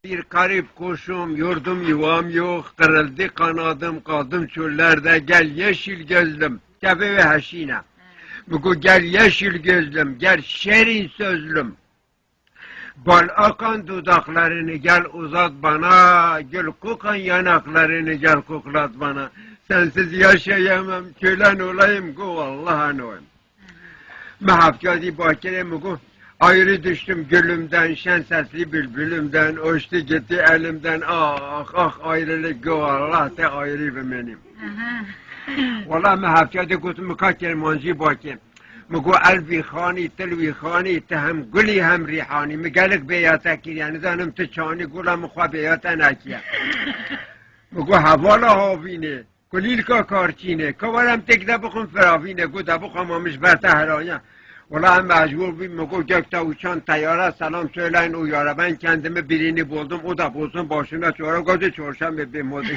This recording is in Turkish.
Bir garip kuşum, yurdum yuvam yok, kırıldı kanadım, kaldım çöllerde, gel yeşil gözlüm, kebe ve haşine. Bugu gel yeşil gözlüm, gel şerin sözlüm. Bal akan dudaklarını gel uzat bana, gül kokan yanaklarını gel koklat bana. Sensiz yaşayamam, kölen olayım, go Allah'ın olayım. Mahafkadi bakire mugu. Ayrı düştüm gülümden, şen sesli bülbülümden, uçtu gitti elimden, ah ah ayrılık go Allah te ayrı benim. Valla mahafkadi kutumu kaç kere manji bakayım. مگو الوی خانی تلوی خانی ته هم گلی هم ریحانی مگلک بیاتا کی یعنی زنم تو چانی گلم خوا بیاتا نکیه مگو حوالا هاوینه کلیل کا کارچینه کارم تک بخون فراوینه گو بخون آمش بر تهرانه ولی هم مجبور بیم مگو gökte uçan tayyara selam söyleyin uyara ben kendimi birini buldum o da bulsun başına çora gözü çorşan bebeğim oldu.